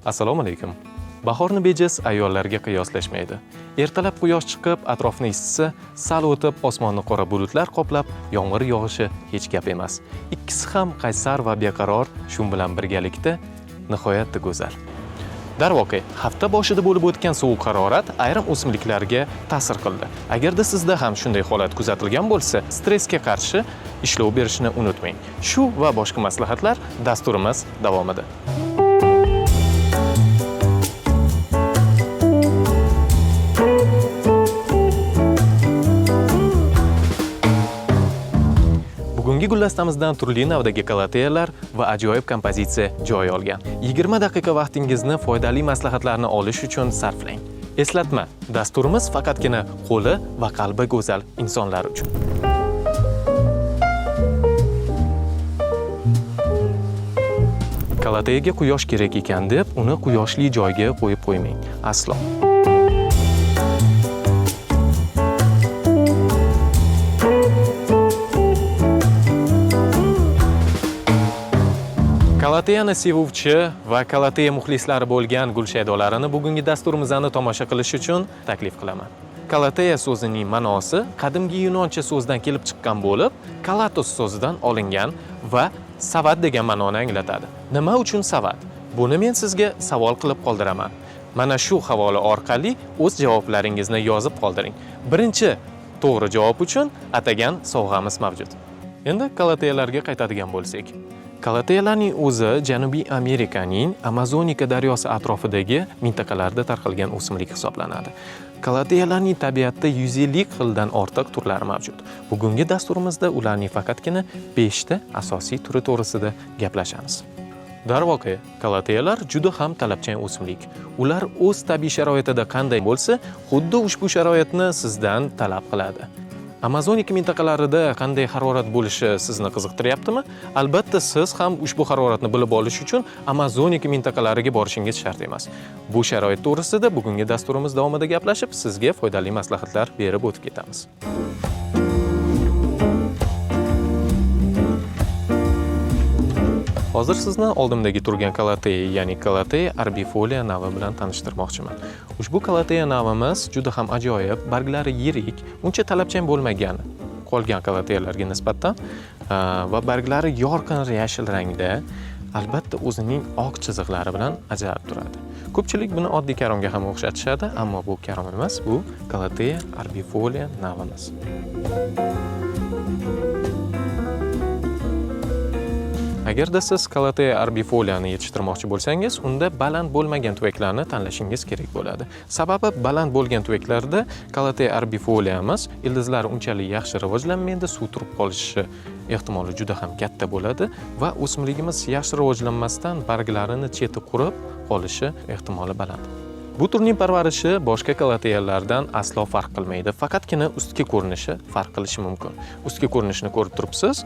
Assalomu alaykum. Bahorni bejiz ayollarga qiyoslashmaydi. Ertalab quyosh chiqib, atrofni isitsa, sal o'tib osmonni qora bulutlar qoplab, yomg'ir yog'ishi hech gap emas. Ikkisi ham qaysar va beqaror, shu bilan birgalikda nihoyatda go'zal. Darvoqe, hafta boshida bo'lib o'tgan sovuq harorat ayrim o'simliklarga ta'sir qildi. Agarda sizda ham shunday holat kuzatilgan bo'lsa, stressga qarshi ishlov berishni unutmang. Shu va boshqa maslahatlar dasturimiz davomida. Bugungi gullastamizdan turli navdagi kalateyalar va ajoyib kompozitsiya joy olgan. 20 daqiqa vaqtingizni foydali maslahatlarni olish uchun sarflang. Eslatma, dasturimiz faqatgina qo'li va qalbi go'zal insonlar uchun. Kalateyaga quyosh kerak ekan deb, uni quyoshli joyga qo'yib qo'ymang. Aslo. Kalateyani sevuvchi va kalateya muxlislari bo'lgan Gulshaydolarini bugungi dasturimizni tomosha qilish uchun taklif qilaman. Kalateya so'zining ma'nosi qadimgi yunoncha so'zdan kelib chiqqan bo'lib, kalatos so'zidan olingan va savat degan ma'noni anglatadi. Nima uchun savat? Buni men sizga savol qilib qoldiraman. Mana shu havola orqali o'z javoblaringizni yozib qoldiring. Birinchi to'g'ri javob uchun atagan sovg'amiz mavjud. Endi kalateyalarga qaytadigan bo'lsak, kalateyalarning o'zi Janubiy Amerikaning Amazonika daryosi atrofidagi mintaqalarda tarqalgan o'simlik hisoblanadi. Kalateyalarning tabiatda 150 xildan ortiq turlari mavjud. Bugungi dasturimizda ularning faqatgina 5 ta asosiy turi to'g'risida gaplashamiz. Darvoqe, kalateyalar juda ham talabchan o'simlik. Ular o'z tabiiy sharoitida qanday bo'lsa, xuddi ushbu sharoitni sizdan talab qiladi. Amazonika mintaqalarida qanday harorat bo'lishi sizni qiziqtiryaptimi? Albatta, siz ham ushbu haroratni bilib olish uchun Amazonika mintaqalariga borishingiz shart emas. Bu sharoit to'g'risida bugungi dasturimiz davomida gaplashib, sizga foydali maslahatlar berib o'tib ketamiz. Hozir sizni oldimdagi turgan kalateya, ya'ni kalateya arbifolia navi bilan tanishtirmoqchiman. Ushbu kalateya navimiz juda ham ajoyib, barglari yirik, uncha talabchan bo'lmagan qolgan kalateyalarga nisbatan va barglari yorqin yashil rangda, albatta o'zining oq chiziqlari bilan ajralib turadi. Ko'pchilik buni oddiy karomga ham o'xshatishadi, ammo bu karom emas, bu kalateya arbifolia navimiz. Agarda siz kalateya arbifoliani yetishtirmoqchi bo'lsangiz, unda baland bo'lmagan tuvaklarni tanlashingiz kerak bo'ladi. Sababi baland bo'lgan tuvaklarda kalateya arbifoliamiz ildizlari unchalik yaxshi rivojlanmaydi, suv turib qolishi ehtimoli juda ham katta bo'ladi va o'simligimiz yaxshi rivojlanmasdan barglarini cheti qurib qolishi ehtimoli baland. Bu turning parvarishi boshqa kalateyalardan aslo farq qilmaydi. Faqatgina ustki ko'rinishi farq qilishi mumkin. Ustki ko'rinishni ko'rib turibsiz,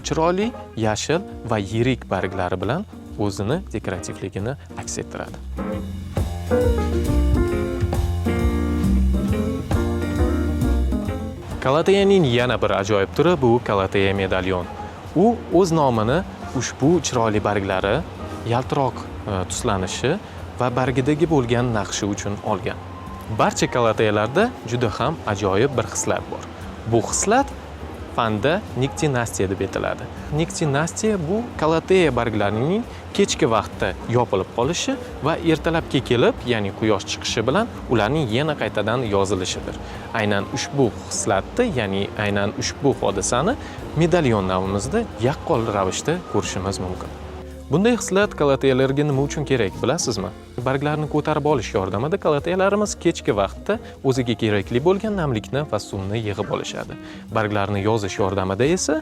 chiroyli, yashil va yirik barglari bilan o'zini dekorativligini aks ettiradi. Kalateyaning yana bir ajoyib turi bu kalateya medalyon. U o'z nomini ushbu chiroyli barglari, yaltiroq tuslanishi va bargidagi bo'lgan naqshi uchun olgan. Barcha kalateyalarda juda ham ajoyib bir xislat bor. Bu xislat fanda niktinastiya deb aytiladi. Niktinastiya bu kalateya barglarining kechki vaqtda yopilib qolishi va ertalabga kelib, ya'ni quyosh chiqishi bilan ularning yana qaytadan yozilishidir. Aynan ushbu xislatni, ya'ni aynan ushbu hodisani medalyon navimizda yaqqol ravishda ko'rishimiz mumkin. Bunday xislat kalateyalarga nima uchun kerak, bilasizmi? Barglarni ko'tarib olish yordamida kalateyalarimiz kechki vaqtda o'ziga kerakli bo'lgan namlikni va suvni yig'ib olishadi. Barglarni yozish yordamida esa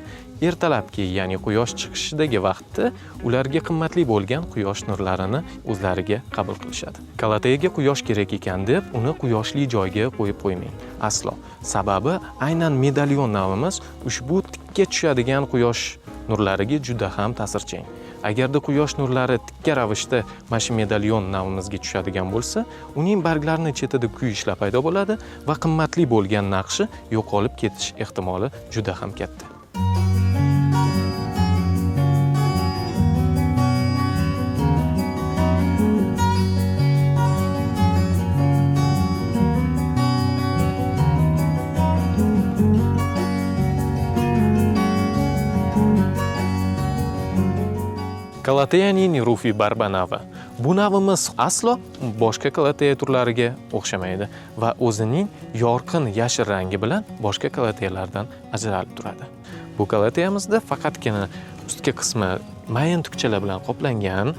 ertalabki, ya'ni quyosh chiqishidagi vaqtda ularga qimmatli bo'lgan quyosh nurlarini o'zlariga qabul qilishadi. Kalateyaga quyosh kerak ekan deb, uni quyoshli joyga qo'yib qo'ymang. Aslo. Sababi aynan medalyon navimiz ushbu tikka tushadigan quyosh nurlariga juda ham ta'sirchan. Agarda quyosh nurlari tikka ravishda mana shu medalyon navimizga tushadigan bo'lsa, uning barglarining chetida kuyishlar paydo bo'ladi va qimmatli bo'lgan naqshi yo'qolib ketish ehtimoli juda ham katta. Kalateyaning rufiy barba navi. Bu navimiz aslo boshqa kalateya turlariga o'xshamaydi va o'zining yorqin yashil rangi bilan boshqa kalateyalardan ajralib turadi. Bu kalateyamizda faqatgina ustki qismi mayin tukchalar bilan qoplangan,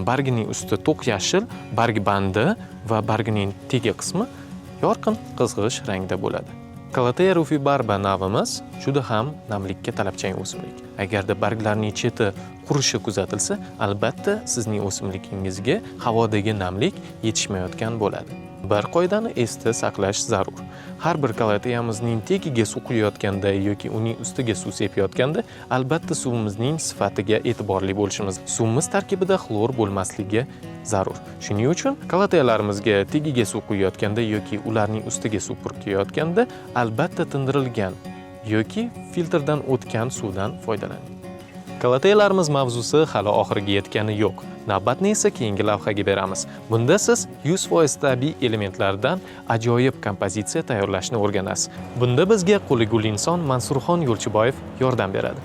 bargining usti to'q yashil, barg bandi va bargining tegi qismi yorqin qizg'ish rangda bo'ladi. Kalateya rufiy barba navimiz juda ham namlikka talabchan o'simlik. Agarda barglarning cheti qurishi kuzatilsa, albatta sizning o'simligingizga havodagi namlik yetishmayotgan bo'ladi. Bir qoidani esda saqlash zarur. Har bir kalateyamizning tagiga suv quyayotganda yoki uning ustiga suv sepayotganda, albatta suvimizning sifatiga e'tiborli bo'lishimiz. Suvimiz tarkibida xlor bo'lmasligi zarur. Shuning uchun kalateyalarimizga tagiga suv quyayotganda yoki ularning ustiga suv purkayotganda albatta tindirilgan yoki filtrdan o'tgan suvdan foydalaning. Kalateyalarimiz mavzusi hali oxiriga yetgani yo'q. Navbatni esa keyingi lavhaga beramiz. Bunda siz 100% tabiiy elementlardan ajoyib kompozitsiya tayyorlashni o'rganasiz. Bunda bizga qo'li gul inson Mansurxon Yo'lchiboyev yordam beradi.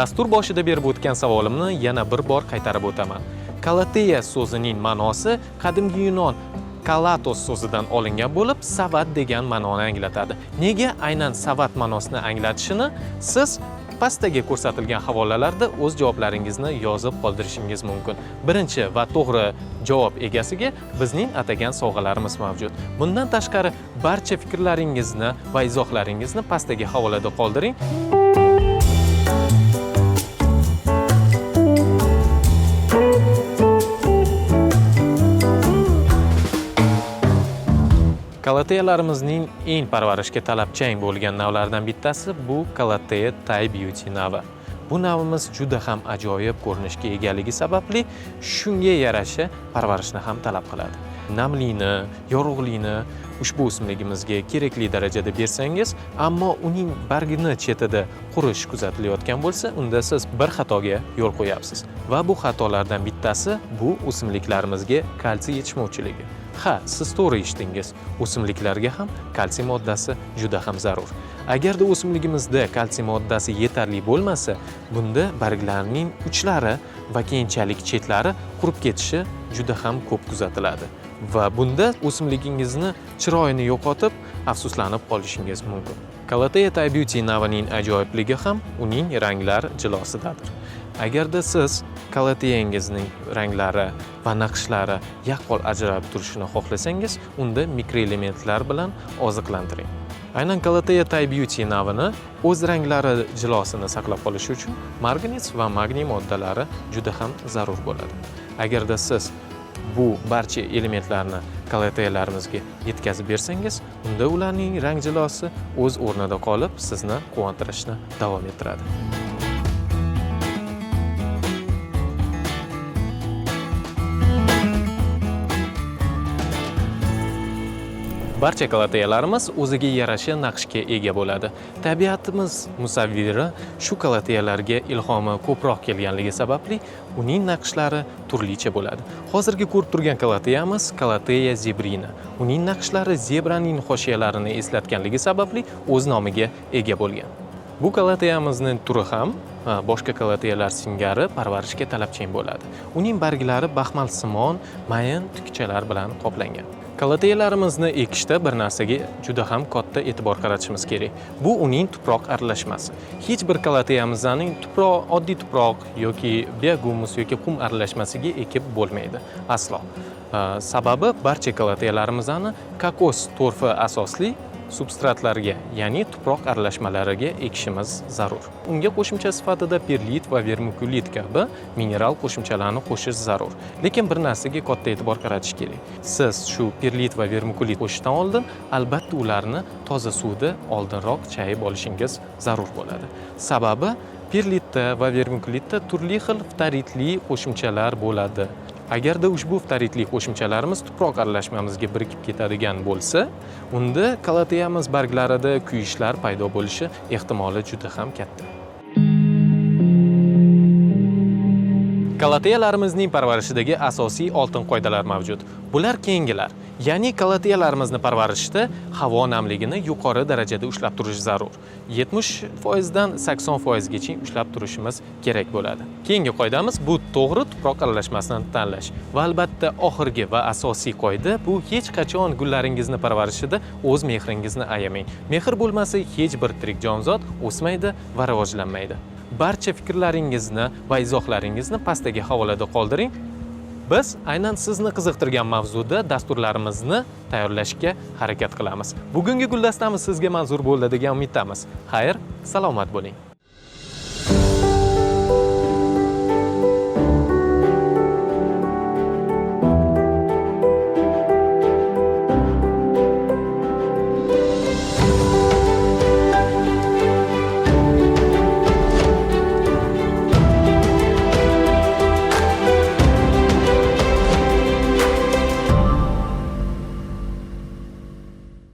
Dastur boshida berib o'tgan savolimni yana bir bor qaytarib o'taman. Kalateya so'zining ma'nosi qadimgi Yunon kalatos so'zidan olingan bo'lib, savat degan ma'noni anglatadi. Nega aynan savat ma'nosini anglatishini siz pastdagi ko'rsatilgan havolalarda o'z javoblaringizni yozib qoldirishingiz mumkin. Birinchi va to'g'ri javob egasiga bizning atagan sovg'alarimiz mavjud. Bundan tashqari barcha fikrlaringizni va izohlaringizni pastdagi havolada qoldiring. Kalateyalarimizning eng parvarishga talabchan bo'lgan navlaridan bittasi bu Kalateya Thai Beauty navi. Bu navimiz juda ham ajoyib ko'rinishga egaligi sababli shunga yarasha parvarishni ham talab qiladi. Namlikni, yorug'likni ushbu o'simligimizga kerakli darajada bersangiz, ammo uning bargini chetida qurish kuzatilayotgan bo'lsa, unda siz bir xatoga yo'l qo'yapsiz. Va bu xatolardan bittasi bu o'simliklarimizga kalsiy yetishmovchiligi. Ha, siz to'g'ri eshitdingiz. O'simliklarga ham kalsiy moddasi juda ham zarur. Agarda o'simligimizda kalsiy moddasi yetarli bo'lmasa, bunda barglarning uchlari va keyinchalik chetlari qurib ketishi juda ham ko'p kuzatiladi. Va bunda o'simligingizni chiroyini yo'qotib, afsuslanib qolishingiz mumkin. Kalateya Thai Beauty navining ajoyibligi ham uning ranglar jilosidadir. Agarda siz kalateyangizning ranglari va naqshlari yaqqol ajralib turishini xohlasangiz, unda mikroelementlar bilan oziqlantiring. Aynan Kalateya Thai Beauty navini o'z ranglari jilosini saqlab qolish uchun marganez va magniy moddalari juda ham zarur bo'ladi. Agarda siz bu barcha elementlarni kalateyalarimizga yetkazib bersangiz, unda ularning rang jilosi o'z o'rnida qolib, sizni quvontirishni davom ettiradi. Barcha kalateyalarimiz o'ziga yarasha naqshga ega bo'ladi. Tabiatimiz musavviri shu kalateyalarga ilhomi ko'proq kelganligi sababli uning naqshlari turlicha bo'ladi. Hozirgi ko'rib turgan kalateyamiz Kalateya zebrina. Uning naqshlari zebraning hoshiyalarini eslatganligi sababli o'z nomiga ega bo'lgan. Bu kalateyamizning turi ham boshqa kalateyalar singari parvarishga talabchan bo'ladi. Uning barglari baxmalsimon, mayin tukchalar bilan qoplangan. Kalateyalarimizni ekishda bir narsaga juda ham katta e'tibor qaratishimiz kerak. Bu uning tuproq aralashmasi. Hech bir kalateyamizning oddiy tuproq yoki biohumus yoki qum aralashmasiga ekib bo'lmaydi. Aslo. Sababi barcha kalateyalarimizni kokos torfi asosli substratlarga, ya'ni tuproq aralashmalariga ekishimiz zarur. Unga qo'shimcha sifatida perlit va vermikulit kabi mineral qo'shimchalarni qo'shish zarur. Lekin bir narsaga katta e'tibor qaratish kerak. Siz shu perlit va vermikulit qo'shishdan oldin albatta ularni toza suvda oldinroq chayib olishingiz zarur bo'ladi. Sababi perlitda va vermikulitda turli xil ftaritli qo'shimchalar bo'ladi. Agarda ushbu ftaritli qo'shimchalarimiz tuproq aralashmamizga birikib ketadigan bo'lsa, unda kalateyamiz barglarida kuyishlar paydo bo'lishi ehtimoli juda ham katta. Kalateyalarimizning parvarishidagi asosiy oltin qoidalar mavjud. Bular keyingilar. Ya'ni kalateyalarimizni parvarishda havo namligini yuqori darajada ushlab turish zarur. 70% dan 80% gacha ushlab turishimiz kerak bo'ladi. Keyingi qoidamiz bu to'g'ri tuproq aralashmasini tanlash. Va albatta oxirgi va asosiy qoida bu hech qachon gullaringizni parvarishida o'z mehringizni ayamang. Mehr bo'lmasa hech bir tirik jonzot o'smaydi va rivojlanmaydi. Barcha fikrlaringizni va izohlaringizni pastdagi havolada qoldiring. Biz aynan sizni qiziqtirgan mavzuda dasturlarimizni tayyorlashga harakat qilamiz. Bugungi guldastamiz sizga manzur bo'ldi degan umiddamiz. Xayr, salomat bo'ling.